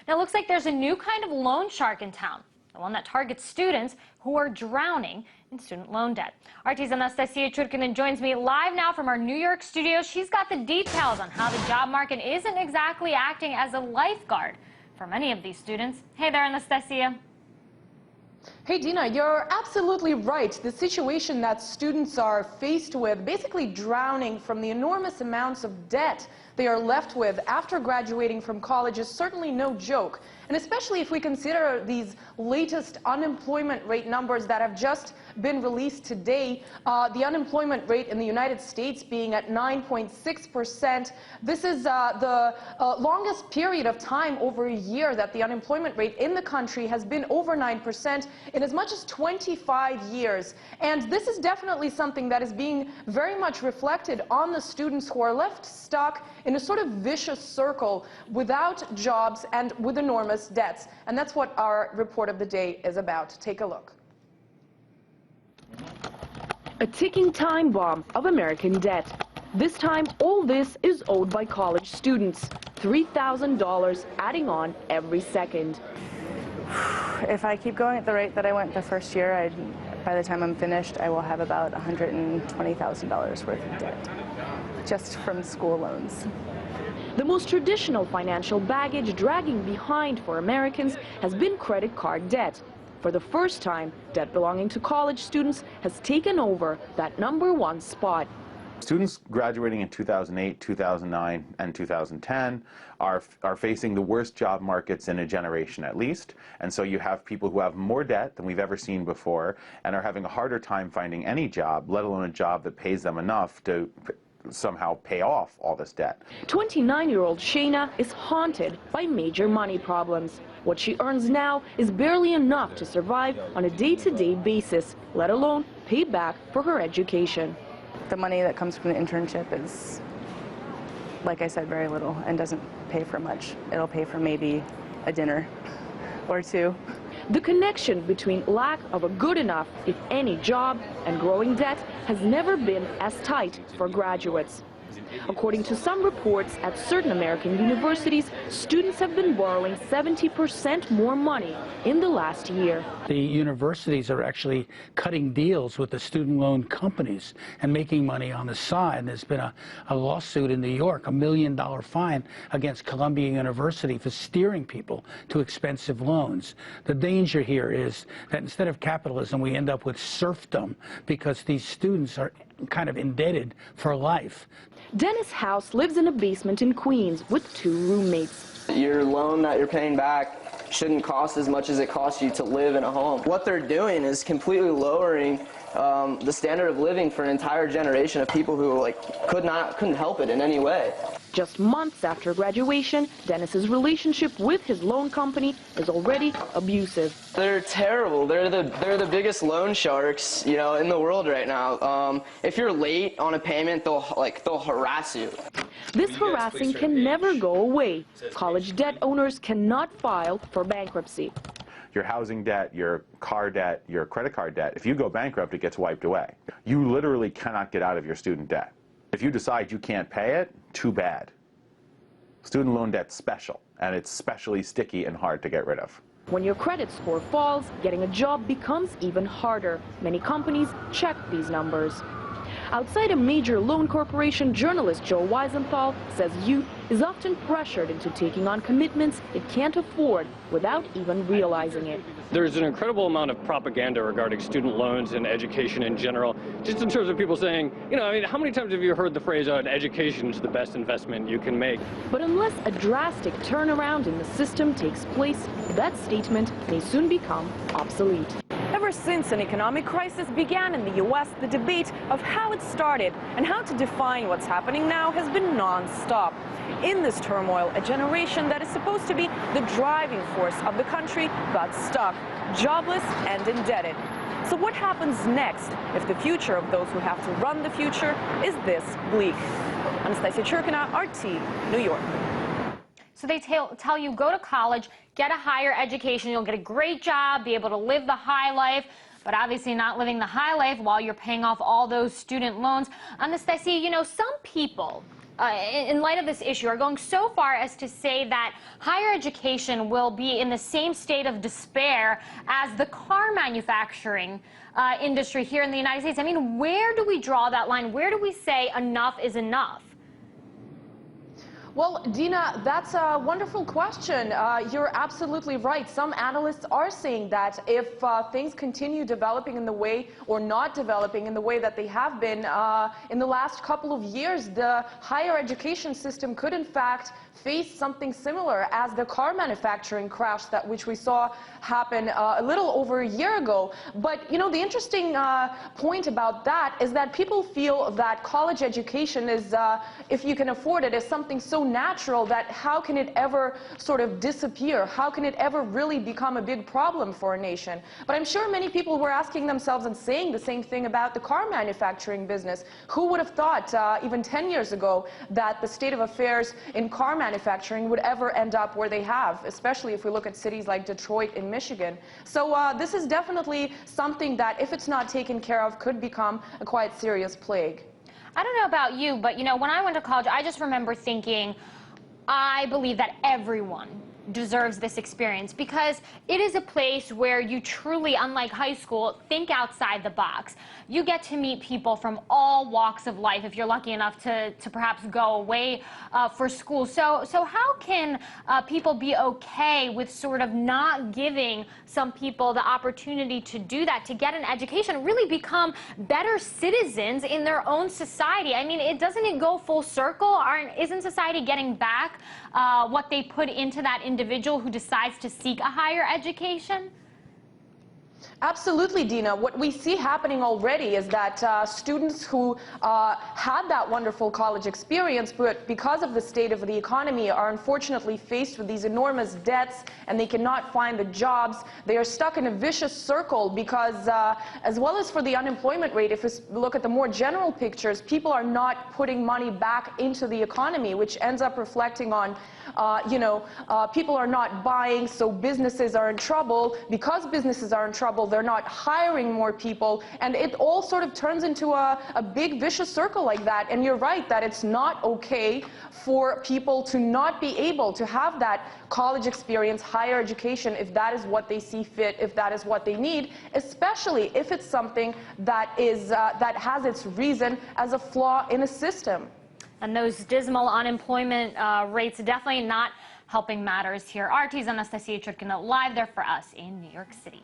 Now, it looks like there's a new kind of loan shark in town, the one that targets students who are drowning in student loan debt. RT's Anastasia Churkina joins me live now from our New York studio. She's got the details on how the job market isn't exactly acting as a lifeguard for many of these students. Hey there, Anastasia. Hey Dina, you're absolutely right. The situation that students are faced with, basically drowning from the enormous amounts of debt they are left with after graduating from college, is certainly no joke. And especially if we consider these latest unemployment rate numbers that have just been released today, the unemployment rate in the United States being at 9.6%. This is the longest period of time, over a year, that the unemployment rate in the country has been over 9% in as much as 25 years. And this is definitely something that is being very much reflected on the students who are left stuck in a sort of vicious circle without jobs and with enormous debts. And that's what our report of the day is about. Take a look. A ticking time bomb of American debt. This time, all this is owed by college students. $3,000 adding on every second. If I keep going at the rate that I went the first year, by the time I'm finished, I will have about $120,000 worth of debt, just from school loans. The most traditional financial baggage dragging behind for Americans has been credit card debt. For the first time, debt belonging to college students has taken over that #1 spot. Students graduating in 2008, 2009, and 2010 are facing the worst job markets in a generation at least. And so you have people who have more debt than we've ever seen before and are having a harder time finding any job, let alone a job that pays them enough to somehow pay off all this debt. 29-year-old Shayna is haunted by major money problems. What she earns now is barely enough to survive on a day-to-day basis, let alone pay back for her education. The money that comes from the internship is, like I said, very little and doesn't pay for much. It'll pay for maybe a dinner or two. The connection between lack of a good enough, if any, job and growing debt has never been as tight for graduates. According to some reports, at certain American universities, students have been borrowing 70% more money in the last year. The universities are actually cutting deals with the student loan companies and making money on the side. There's been a lawsuit in New York, $1 million fine against Columbia University for steering people to expensive loans. The danger here is that instead of capitalism, we end up with serfdom because these students are kind of indebted for life. Dennis House lives in a basement in Queens with 2 roommates. Your loan that you're paying back shouldn't cost as much as it costs you to live in a home. What they're doing is completely lowering the standard of living for an entire generation of people who couldn't help it in any way. Just months after graduation, Dennis's relationship with his loan company is already abusive. They're terrible. They're the biggest loan sharks, you know, in the world right now. If you're late on a payment, they'll harass you. This harassing can never go away. College debt owners cannot file for bankruptcy. Your housing debt, your car debt, your credit card debt, if you go bankrupt, it gets wiped away. You literally cannot get out of your student debt. If you decide you can't pay it, too bad. Student loan debt's special, and it's especially sticky and hard to get rid of. When your credit score falls, getting a job becomes even harder. Many companies check these numbers. Outside a major loan corporation, journalist Joe Weisenthal says youth is often pressured into taking on commitments it can't afford without even realizing it. There's an incredible amount of propaganda regarding student loans and education in general, just in terms of people saying, you know, I mean, how many times have you heard the phrase, education is the best investment you can make? But unless a drastic turnaround in the system takes place, that statement may soon become obsolete. Ever since an economic crisis began in the U.S., the debate of how it started and how to define what's happening now has been non-stop. In this turmoil, a generation that is supposed to be the driving force of the country got stuck, jobless and indebted. So what happens next if the future of those who have to run the future is this bleak? Anastasia Churkina, RT, New York. So they tell you, go to college, get a higher education, you'll get a great job, be able to live the high life, but obviously not living the high life while you're paying off all those student loans. Anastasia, you know, some people in light of this issue, are going so far as to say that higher education will be in the same state of despair as the car manufacturing industry here in the United States. I mean, where do we draw that line? Where do we say enough is enough? Well, Dina, that's a wonderful question. You're absolutely right. Some analysts are saying that if things continue developing in the way, or not developing in the way that they have been in the last couple of years, the higher education system could in fact face something similar as the car manufacturing crash which we saw happen a little over a year ago. But, you know, the interesting point about that is that people feel that college education is, if you can afford it, is something so natural that how can it ever sort of disappear? How can it ever really become a big problem for a nation? But I'm sure many people were asking themselves and saying the same thing about the car manufacturing business. Who would have thought even 10 years ago that the state of affairs in car manufacturing would ever end up where they have, especially if we look at cities like Detroit in Michigan. So this is definitely something that, if it's not taken care of, could become a quite serious plague. I don't know about you, but, you know, when I went to college, I just remember thinking, I believe that everyone deserves this experience, because it is a place where you truly, unlike high school, think outside the box. You get to meet people from all walks of life if you're lucky enough to perhaps go away for school. So how can people be okay with sort of not giving some people the opportunity to do that, to get an education, really become better citizens in their own society? I mean, doesn't it go full circle? Isn't society getting back what they put into that individual who decides to seek a higher education? Absolutely, Dina. What we see happening already is that students who had that wonderful college experience, but because of the state of the economy, are unfortunately faced with these enormous debts, and they cannot find the jobs. They are stuck in a vicious circle because, as well as for the unemployment rate, if we look at the more general pictures, people are not putting money back into the economy, which ends up reflecting on, people are not buying, so businesses are in trouble. Because businesses are in trouble, they're not hiring more people, and it all sort of turns into a big vicious circle like that. And you're right that it's not okay for people to not be able to have that college experience, higher education, if that is what they see fit, if that is what they need, especially if it's something that has its reason as a flaw in a system. And those dismal unemployment rates definitely not helping matters here. RT's Anastasia Churkina live there for us in New York City.